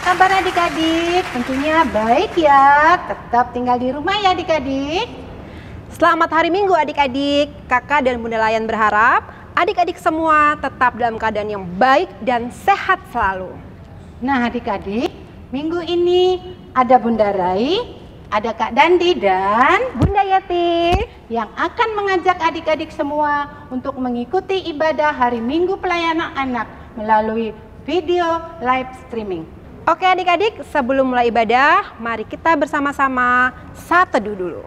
kabar adik-adik? Tentunya baik ya. Tetap tinggal di rumah ya adik-adik. Selamat hari Minggu adik-adik. Kakak dan Bunda Layan berharap adik-adik semua tetap dalam keadaan yang baik dan sehat selalu. Nah adik-adik, minggu ini ada Bunda Rai, ada Kak Dandi dan Bunda Yati yang akan mengajak adik-adik semua untuk mengikuti ibadah hari Minggu pelayanan anak melalui video live streaming. Oke adik-adik, sebelum mulai ibadah, mari kita bersama-sama saat teduh dulu.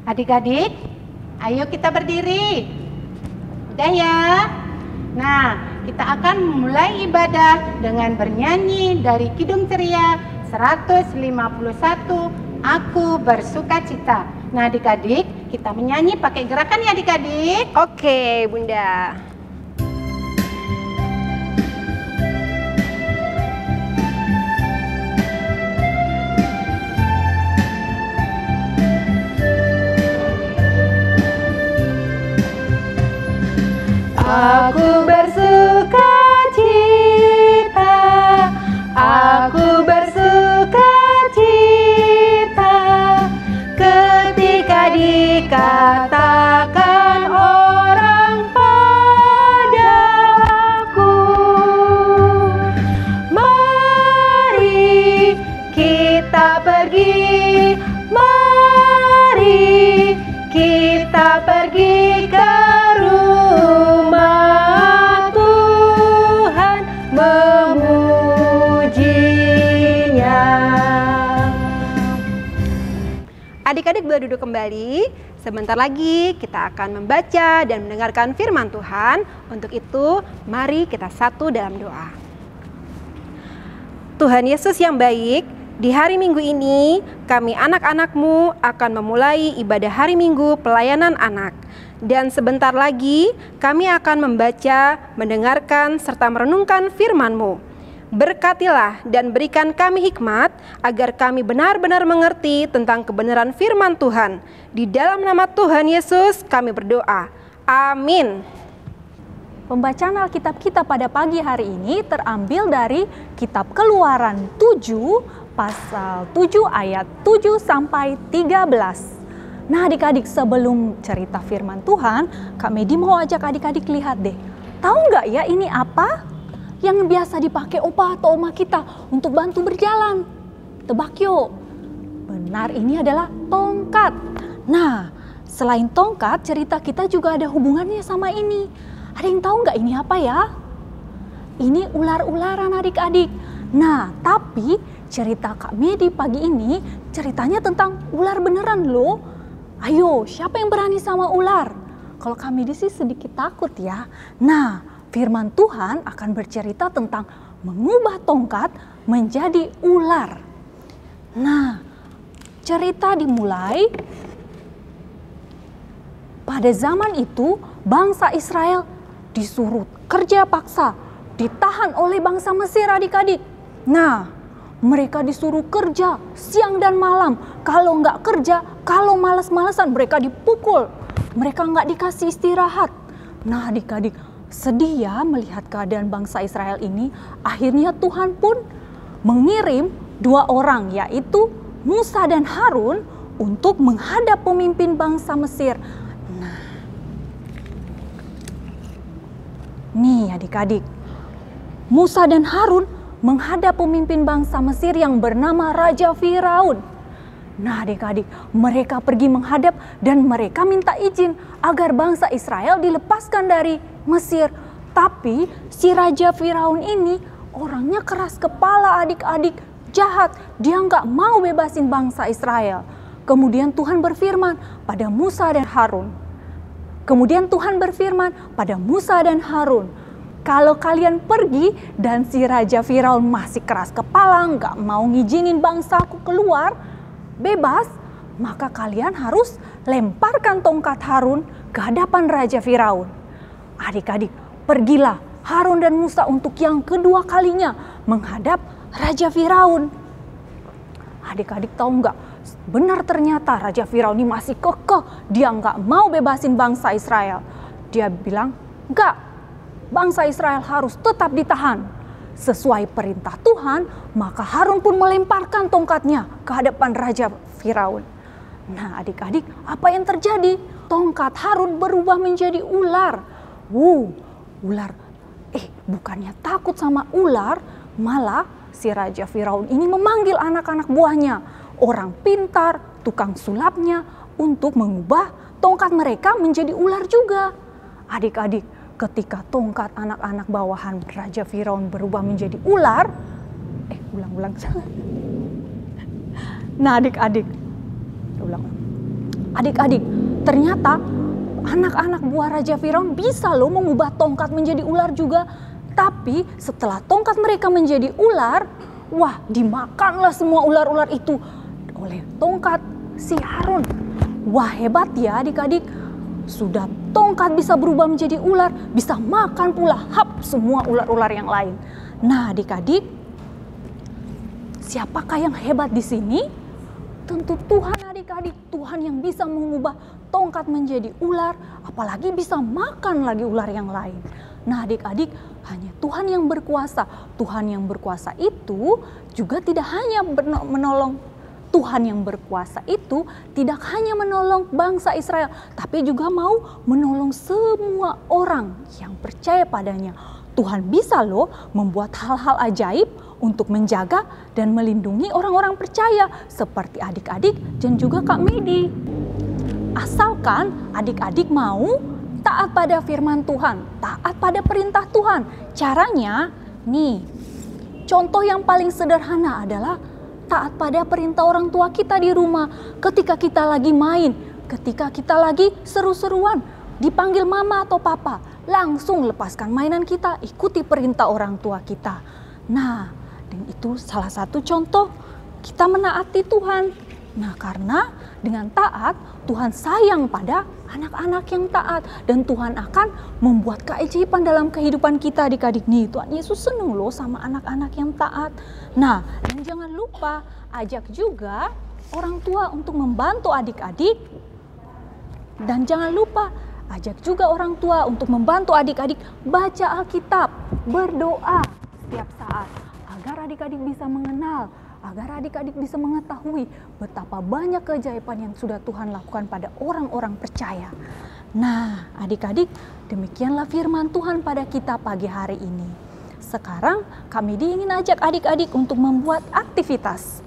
Adik-adik, ayo kita berdiri. Udah ya? Nah, kita akan mulai ibadah dengan bernyanyi dari Kidung Ceria 151, Aku Bersukacita. Nah adik-adik, kita menyanyi pakai gerakan ya adik-adik. Oke Bunda. Aku bersukacita, aku bersukacita ketika dikatakan orang padaku, mari kita pergi, mari kita pergi ke rumah Tuhan memujinya. Adik-adik boleh duduk kembali. Sebentar lagi kita akan membaca dan mendengarkan firman Tuhan. Untuk itu, mari kita satu dalam doa. Tuhan Yesus yang baik, di hari Minggu ini kami anak-anak-Mu akan memulai ibadah hari Minggu pelayanan anak. Dan sebentar lagi kami akan membaca, mendengarkan, serta merenungkan firman-Mu. Berkatilah dan berikan kami hikmat agar kami benar-benar mengerti tentang kebenaran firman Tuhan. Di dalam nama Tuhan Yesus kami berdoa. Amin. Pembacaan Alkitab kita pada pagi hari ini terambil dari Kitab Keluaran 7 pasal 7 ayat 7 sampai 13. Nah adik-adik, sebelum cerita firman Tuhan, Kak Medi mau ajak adik-adik lihat deh. Tahu nggak ya ini apa? Yang biasa dipakai opa atau oma kita untuk bantu berjalan. Tebak yuk. Benar, ini adalah tongkat. Nah, selain tongkat, cerita kita juga ada hubungannya sama ini. Ada yang tahu nggak ini apa ya? Ini ular-ularan adik-adik. Nah, tapi cerita Kak Medi pagi ini ceritanya tentang ular beneran loh. Ayo, siapa yang berani sama ular? Kalau Kak Medi sih sedikit takut ya. Nah, firman Tuhan akan bercerita tentang mengubah tongkat menjadi ular. Nah, cerita dimulai pada zaman itu bangsa Israel disuruh kerja paksa, ditahan oleh bangsa Mesir adik-adik. Nah, mereka disuruh kerja siang dan malam. Kalau nggak kerja, kalau malas-malasan mereka dipukul. Mereka nggak dikasih istirahat. Nah adik-adik, sedih ya melihat keadaan bangsa Israel ini. Akhirnya Tuhan pun mengirim dua orang, yaitu Musa dan Harun untuk menghadap pemimpin bangsa Mesir. Nah, nih adik-adik, Musa dan Harun menghadap pemimpin bangsa Mesir yang bernama Raja Firaun. Nah adik-adik, mereka pergi menghadap dan mereka minta izin agar bangsa Israel dilepaskan dari Mesir. Tapi si Raja Firaun ini orangnya keras kepala adik-adik, jahat. Dia nggak mau bebasin bangsa Israel. Kemudian Tuhan berfirman pada Musa dan Harun. Kalau kalian pergi dan si Raja Firaun masih keras kepala, nggak mau ngizinin bangsaku keluar, bebas, maka kalian harus lemparkan tongkat Harun ke hadapan Raja Firaun. Adik-adik, pergilah Harun dan Musa untuk yang kedua kalinya menghadap Raja Firaun. Adik-adik tahu nggak? Benar ternyata Raja Firaun ini masih kekeh. Dia nggak mau bebasin bangsa Israel. dia bilang, enggak, bangsa Israel harus tetap ditahan. Sesuai perintah Tuhan, maka Harun pun melemparkan tongkatnya ke hadapan Raja Firaun. Nah adik-adik, apa yang terjadi? Tongkat Harun berubah menjadi ular. Ular. Bukannya takut sama ular, malah si Raja Firaun ini memanggil anak-anak buahnya, orang pintar, tukang sulapnya, untuk mengubah tongkat mereka menjadi ular juga. Adik-adik, ketika tongkat anak-anak bawahan Raja Firaun berubah menjadi ular, ulang-ulang. Nah adik-adik, ternyata anak-anak buah Raja Firaun bisa loh mengubah tongkat menjadi ular juga. Tapi setelah tongkat mereka menjadi ular, dimakanlah semua ular-ular itu oleh tongkat si Harun. Wah hebat ya adik-adik, sudah tongkat bisa berubah menjadi ular, bisa makan pula semua ular-ular yang lain. Nah adik-adik, siapakah yang hebat di sini? Tentu Tuhan adik-adik, Tuhan yang bisa mengubah tongkat menjadi ular, apalagi bisa makan lagi ular yang lain. Nah adik-adik, hanya Tuhan yang berkuasa. Tuhan yang berkuasa itu juga tidak hanya menolong. Tuhan yang berkuasa itu tidak hanya menolong bangsa Israel, tapi juga mau menolong semua orang yang percaya padanya. Tuhan bisa loh membuat hal-hal ajaib untuk menjaga dan melindungi orang-orang percaya seperti adik-adik dan juga Kak Medi. Asalkan adik-adik mau taat pada firman Tuhan, taat pada perintah Tuhan. Caranya nih, contoh yang paling sederhana adalah taat pada perintah orang tua kita di rumah. Ketika kita lagi main, ketika kita lagi seru-seruan, dipanggil mama atau papa, langsung lepaskan mainan kita, ikuti perintah orang tua kita. Nah, dan itu salah satu contoh kita menaati Tuhan. Nah, karena dengan taat, Tuhan sayang pada anak-anak yang taat. Dan Tuhan akan membuat keajaiban dalam kehidupan kita adik-adik nih. Tuhan Yesus senang loh sama anak-anak yang taat. Nah, dan jangan lupa ajak juga orang tua untuk membantu adik-adik. Dan jangan lupa ajak juga orang tua untuk membantu adik-adik baca Alkitab, berdoa setiap saat. Agar adik-adik bisa mengenal, agar adik-adik bisa mengetahui betapa banyak keajaiban yang sudah Tuhan lakukan pada orang-orang percaya. Nah, adik-adik, demikianlah firman Tuhan pada kita pagi hari ini. Sekarang kami ingin ajak adik-adik untuk membuat aktivitas.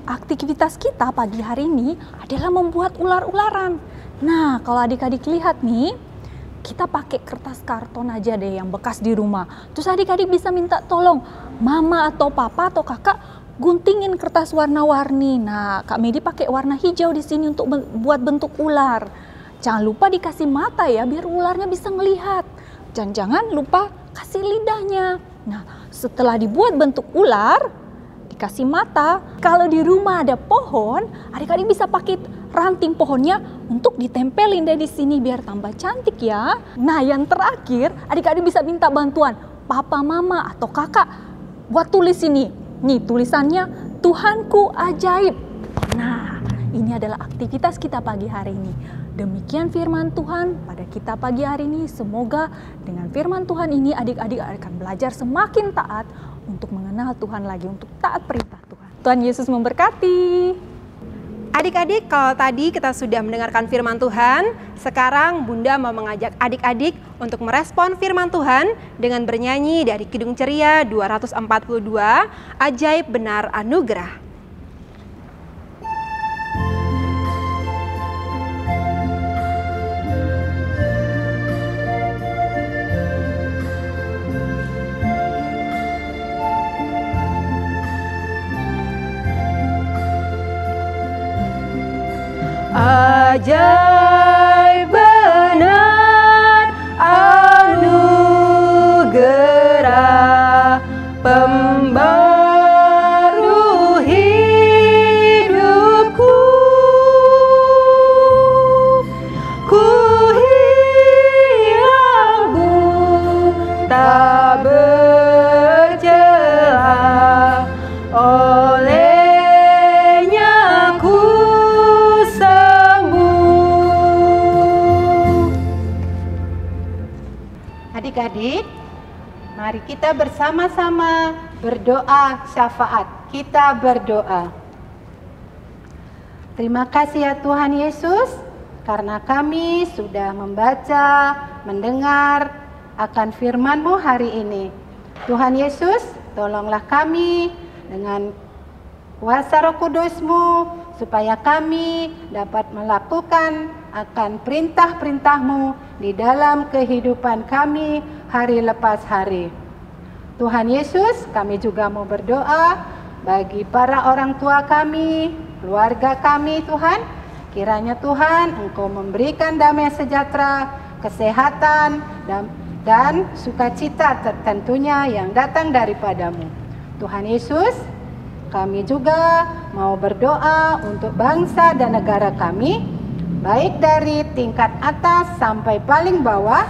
Aktivitas kita pagi hari ini adalah membuat ular-ularan. Nah, kalau adik-adik lihat nih, kita pakai kertas karton aja deh yang bekas di rumah. Terus adik-adik bisa minta tolong mama atau papa atau kakak guntingin kertas warna-warni. Nah, Kak Medi pakai warna hijau di sini untuk buat bentuk ular. Jangan lupa dikasih mata ya, biar ularnya bisa ngelihat. Jangan lupa kasih lidahnya. Nah, setelah dibuat bentuk ular, dikasih mata. Kalau di rumah ada pohon, adik-adik bisa pakai ranting pohonnya untuk ditempelin deh di sini biar tambah cantik ya. Nah, yang terakhir, adik-adik bisa minta bantuan papa, mama atau kakak buat tulis ini. Nih tulisannya, Tuhanku ajaib. Nah, ini adalah aktivitas kita pagi hari ini. Demikian firman Tuhan pada kita pagi hari ini. Semoga dengan firman Tuhan ini adik-adik akan belajar semakin taat untuk mengenal Tuhan lagi, untuk taat perintah Tuhan. Tuhan Yesus memberkati. Adik-adik, kalau tadi kita sudah mendengarkan firman Tuhan, sekarang Bunda mau mengajak adik-adik untuk merespon firman Tuhan dengan bernyanyi dari Kidung Ceria 242, Ajaib Benar Anugerah. Ajaib benar anugerah pembaru hidupku, ku hilang tak bercelah olehnya ku sembuh. kita bersama-sama berdoa syafaat. Kita berdoa. Terima kasih ya Tuhan Yesus, karena kami sudah membaca, mendengar akan firman-Mu hari ini. Tuhan Yesus, tolonglah kami dengan kuasa Roh Kudus-Mu, supaya kami dapat melakukan akan perintah-perintah-Mu di dalam kehidupan kami hari lepas hari. Tuhan Yesus, kami juga mau berdoa bagi para orang tua kami, keluarga kami Tuhan. Kiranya Tuhan Engkau memberikan damai sejahtera, kesehatan, dan sukacita tentunya yang datang daripada-Mu. Tuhan Yesus, kami juga mau berdoa untuk bangsa dan negara kami, baik dari tingkat atas sampai paling bawah,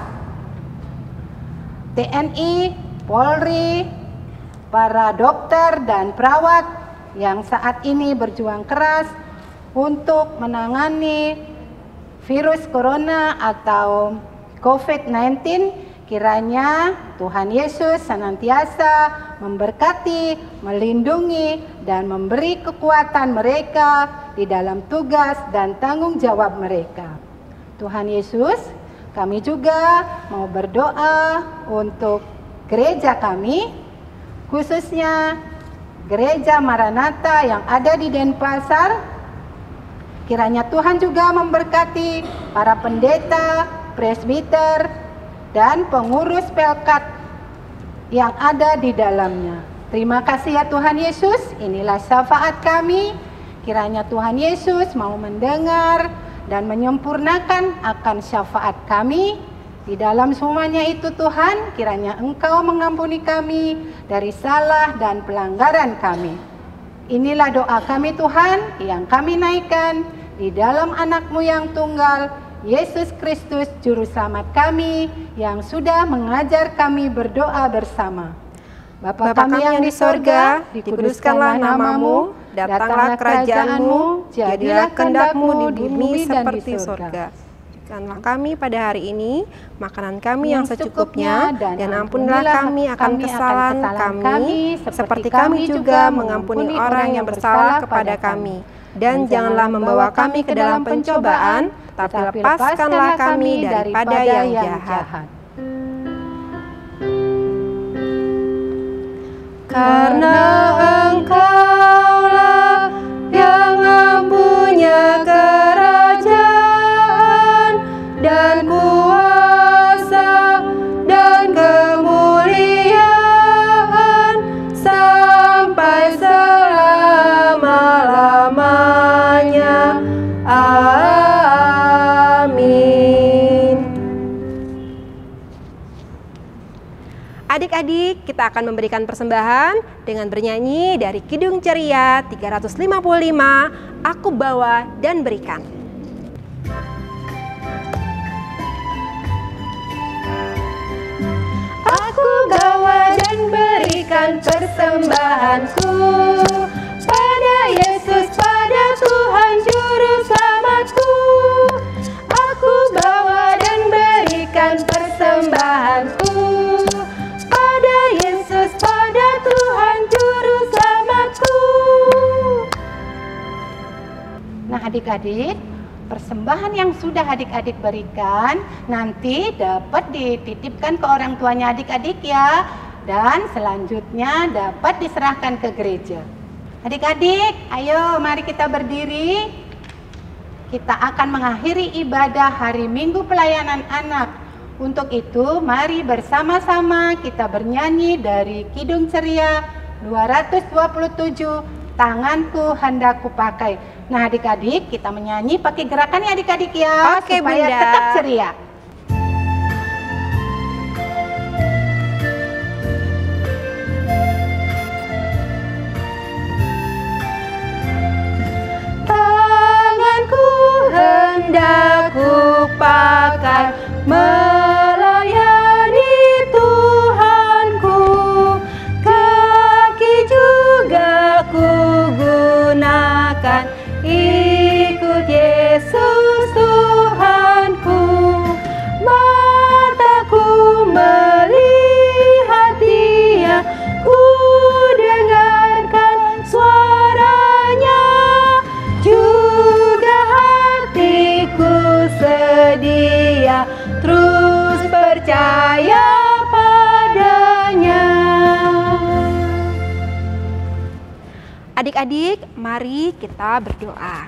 TNI, Polri, para dokter dan perawat yang saat ini berjuang keras untuk menangani virus corona atau COVID-19. Kiranya Tuhan Yesus senantiasa memberkati, melindungi, dan memberi kekuatan mereka di dalam tugas dan tanggung jawab mereka. Tuhan Yesus, kami juga mau berdoa untuk gereja kami, khususnya Gereja Maranatha yang ada di Denpasar. Kiranya Tuhan juga memberkati para pendeta, presbiter, dan pengurus pelkat yang ada di dalamnya. Terima kasih ya Tuhan Yesus, inilah syafaat kami. Kiranya Tuhan Yesus mau mendengar dan menyempurnakan akan syafaat kami. Di dalam semuanya itu Tuhan, kiranya Engkau mengampuni kami dari salah dan pelanggaran kami. Inilah doa kami Tuhan yang kami naikkan di dalam anak-Mu yang tunggal, Yesus Kristus Juru Selamat kami, yang sudah mengajar kami berdoa bersama. Bapa kami yang di sorga, dikuduskanlah nama-Mu, datanglah kerajaan-Mu, jadilah kehendak-Mu di bumi seperti sorga. Berikanlah kami pada hari ini makanan kami yang secukupnya, dan ampunilah kami akan kesalahan kami, seperti kami juga mengampuni orang yang bersalah kepada kami. Dan janganlah membawa kami ke dalam pencobaan, tapi lepaskanlah kami daripada yang jahat. Karena Engkaulah yang mempunyai kerajaan dan kuasa dan kemuliaan sampai selama-lamanya. Amin. Adik-adik, kita akan memberikan persembahan dengan bernyanyi dari Kidung Ceria 355, Aku Bawa dan Berikan. Aku bawa dan berikan persembahanku pada Yesus, pada Tuhan Juru Selamatku. Aku bawa dan berikan persembahanku pada Yesus, pada Tuhan Juru Selamatku. Nah adik-adik, persembahan yang sudah adik-adik berikan nanti dapat dititipkan ke orang tuanya adik-adik ya, dan selanjutnya dapat diserahkan ke gereja. Adik-adik, ayo mari kita berdiri. Kita akan mengakhiri ibadah hari Minggu Pelayanan Anak. Untuk itu mari bersama-sama kita bernyanyi dari Kidung Ceria 227, Tanganku Hendak Kupakai. Nah adik-adik, kita menyanyi pakai gerakannya adik-adik ya, Oke, supaya Bunda. tetap ceria. Tanganku hendak kupakai melayani Tuhanku, kaki juga ku gunakan ikut Yesus Tuhanku. Mataku melihat Dia Adik-adik, mari kita berdoa.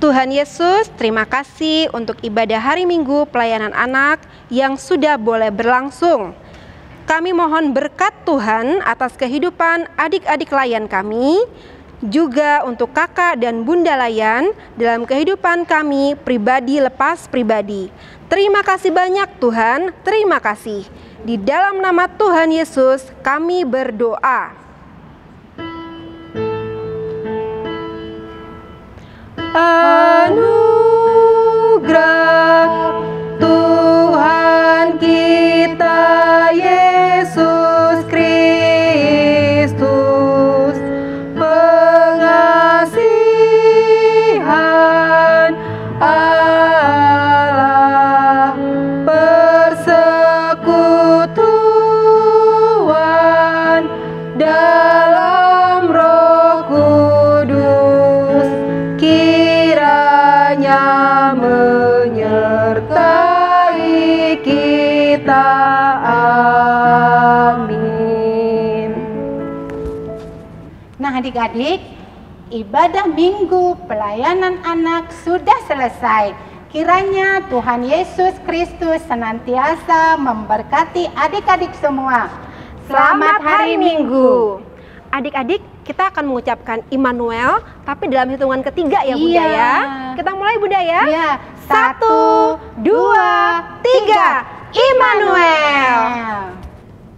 Tuhan Yesus, terima kasih untuk ibadah hari Minggu pelayanan anak yang sudah boleh berlangsung. Kami mohon berkat Tuhan atas kehidupan adik-adik layan kami, juga untuk kakak dan bunda layan dalam kehidupan kami pribadi lepas pribadi. Terima kasih banyak Tuhan, terima kasih. Di dalam nama Tuhan Yesus kami berdoa. Anugerah Tuhan kita Yesus Kristus, pengasihan Allah, persekutuan dalam Roh Kudus, kiranya menyertai kita. Amin. Nah adik-adik, ibadah Minggu pelayanan anak sudah selesai. Kiranya Tuhan Yesus Kristus senantiasa memberkati adik-adik semua. Selamat Hari Minggu. Adik-adik, kita akan mengucapkan Immanuel, tapi dalam hitungan ketiga ya Bunda ya. Kita mulai Bunda ya. Iya. 1, 2, 3, Immanuel.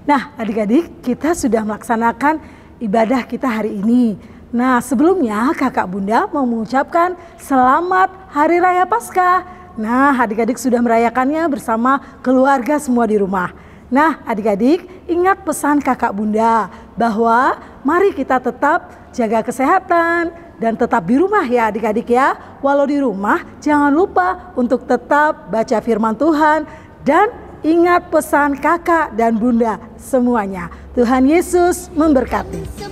Nah adik-adik, kita sudah melaksanakan ibadah kita hari ini. Nah sebelumnya kakak bunda mau mengucapkan selamat Hari Raya Paskah. Nah adik-adik sudah merayakannya bersama keluarga semua di rumah. Nah adik-adik ingat pesan kakak bunda bahwa mari kita tetap jaga kesehatan dan tetap di rumah ya adik-adik ya. Walau di rumah jangan lupa untuk tetap baca firman Tuhan dan ingat pesan kakak dan bunda semuanya. Tuhan Yesus memberkati.